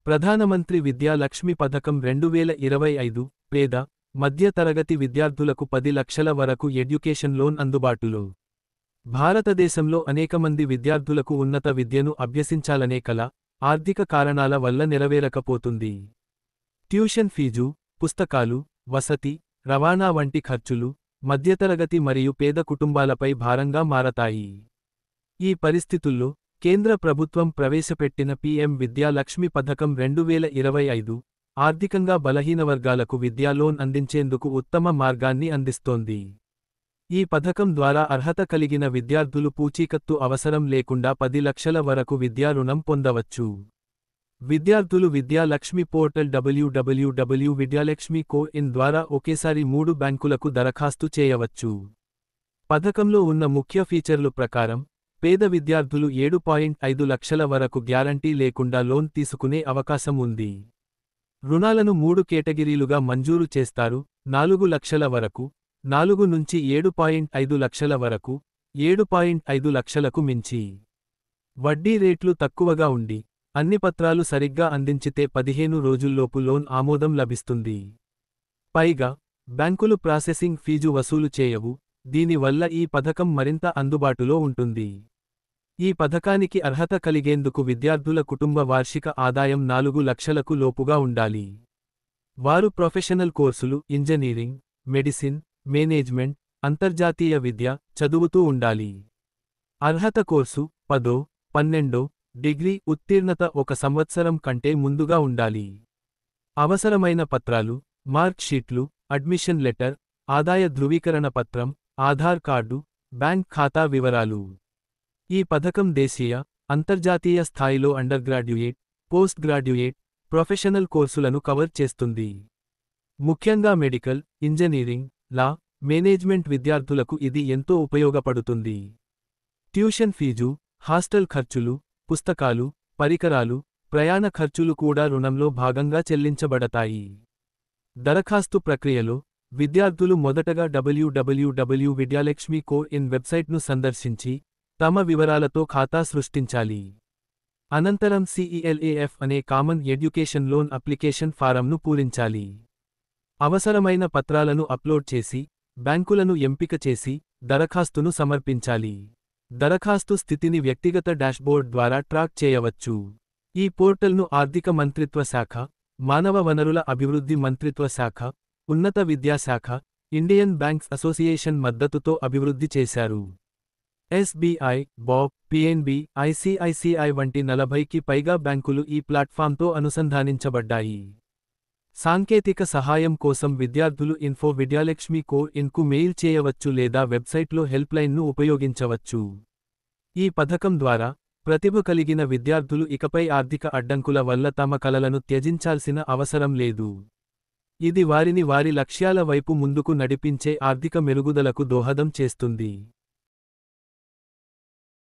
ప్రధానమంత్రి విద్యా లక్ష్మి పథకం 2025 పేద, మధ్య తరగతి విద్యార్థులకు 10 లక్షల వరకు ఎడ్యుకేషన్ లోన్ అందుబాటులో. భారతదేశంలో అనేకమంది విద్యార్థులకు ఉన్నత విద్యను అభ్యసించాలనే కల, ఆర్థిక కారణాల వల్ల నెరవేరకపోతుంది. ట్యూషన్ ఫీజు, పుస్తకాలు, వసతి, రవాణా వంటి ఖర్చులు, మధ్యతరగతి మరియు పేద కుటుంబాలపై భారంగా మారతాయి. ఈ పరిస్థితుల్లో, కేంద్ర ప్రభుత్వం ప్రవేశపెట్టిన పీఎం విద్యా లక్ష్మి పథకం 2025 ఆర్థికంగా బలహీన వర్గాలకు విద్యా లోన్ అందించేందుకు ఉత్తమ మార్గాన్ని అందిస్తోంది. ఈ పథకం ద్వారా అర్హత కలిగిన విద్యార్థులు పూచీకత్తు అవసరం లేకుండా 10 లక్షల వరకు విద్యా రుణం పొందవచ్చు. విద్యార్థులు విద్యా లక్ష్మి పోర్టల్ www.vidyalakshmi.in ద్వారా ఒకేసారి 3 బ్యాంకులకు దరఖాస్తు చేయవచ్చు. పథకంలో ఉన్న ముఖ్య ఫీచర్లు ప్రకారం, పేద విద్యార్థులు 7.5 లక్షల వరకు గ్యారంటీ లేకుండా లోన్ తీసుకునే అవకాశం ఉంది. రుణాలను 3 కేటగిరీలుగా మంజూరు చేస్తారు: 4 లక్షల వరకు, 4 నుంచి 7.5 లక్షల వరకు, 7.5 లక్షలకు మించి. వడ్డీ రేట్లు తక్కువగా ఉండి, అన్ని పత్రాలు సరిగ్గా అందించితే 15 రోజుల్లోపు లోన్ ఆమోదం లభిస్తుంది. పైగా, బ్యాంకులు ప్రాసెసింగ్ ఫీజు వసూలు చేయవు, దీనివల్ల ఈ పథకం మరింత అందుబాటులో ఉంటుంది. ఈ పథకానికి అర్హత కలిగేందుకు విద్యార్థుల కుటుంబ వార్షిక ఆదాయం 4 లక్షలకు లోపుగా ఉండాలి. వారు ప్రొఫెషనల్ కోర్సులు, ఇంజనీరింగ్, మెడిసిన్, మేనేజ్మెంట్, అంతర్జాతీయ విద్య చదువుతూ ఉండాలి. అర్హత కోర్సు 10, 12 డిగ్రీ ఉత్తీర్ణత 1 సంవత్సరం కంటే ముందుగా ఉండాలి. అవసరమైన పత్రాలు: మార్క్ షీట్లు, అడ్మిషన్ లెటర్, ఆదాయ ధృవీకరణ పత్రం, ఆధార్ కార్డు, బ్యాంక్ ఖాతా వివరాలు. ఈ పథకం దేశీయ, అంతర్జాతీయ స్థాయిలో under graduate, post graduate, professional కోర్సులను కవర్ చేస్తుంది. ముఖ్యంగా మెడికల్, ఇంజనీరింగ్, లా, మేనేజ్మెంట్ విద్యార్థులకు ఇది ఎంతో ఉపయోగపడుతుంది. ట్యూషన్ ఫీజు, హాస్టల్ ఖర్చులు, పుస్తకాలు, పరికరాలు, ప్రయాణ ఖర్చులు కూడా రుణంలో భాగంగా చెల్లించబడతాయి. దరఖాస్తు ప్రక్రియలో, విద్యార్థులు మొదటగా www.vidyalakshmi.in వెబ్సైట్ను సందర్శించి, తమ వివరాలతో ఖాతా సృష్టించాలి. అనంతరం CELAF అనే కామన్ ఎడ్యుకేషన్ లోన్ అప్లికేషన్ ఫారంను పూరించాలి. అవసరమైన పత్రాలను అప్లోడ్ చేసి, బ్యాంకులను ఎంపిక చేసి, దరఖాస్తును సమర్పించాలి. దరఖాస్తు స్థితిని వ్యక్తిగత డాష్బోర్డ్ ద్వారా ట్రాక్ చేయవచ్చు. ఈ పోర్టల్ను ఆర్థిక మంత్రిత్వ శాఖ, మానవ వనరుల అభివృద్ధి మంత్రిత్వ శాఖ, ఉన్నత విద్యాశాఖ, ఇండియన్ బ్యాంక్స్ అసోసియేషన్ మద్దతుతో అభివృద్ధి చేశారు. SBI, BOB, PNB, ICICI వంటి 40కి పైగా బ్యాంకులు ఈ ప్లాట్ఫామ్తో అనుసంధానించబడ్డాయి. సాంకేతిక సహాయం కోసం విద్యార్థులు info@vidyalakshmi.in కు మెయిల్ చేయవచ్చు లేదా వెబ్సైట్లో హెల్ప్లైన్ను ఉపయోగించవచ్చు. ఈ పథకం ద్వారా, ప్రతిభ కలిగిన విద్యార్థులు ఇకపై ఆర్థిక అడ్డంకుల వల్ల తమ కలలను త్యజించాల్సిన అవసరం లేదు. ఇది వారిని వారి లక్ష్యాల వైపు ముందుకు నడిపించే ఆర్థిక మెరుగుదలకు దోహదం చేస్తుంది.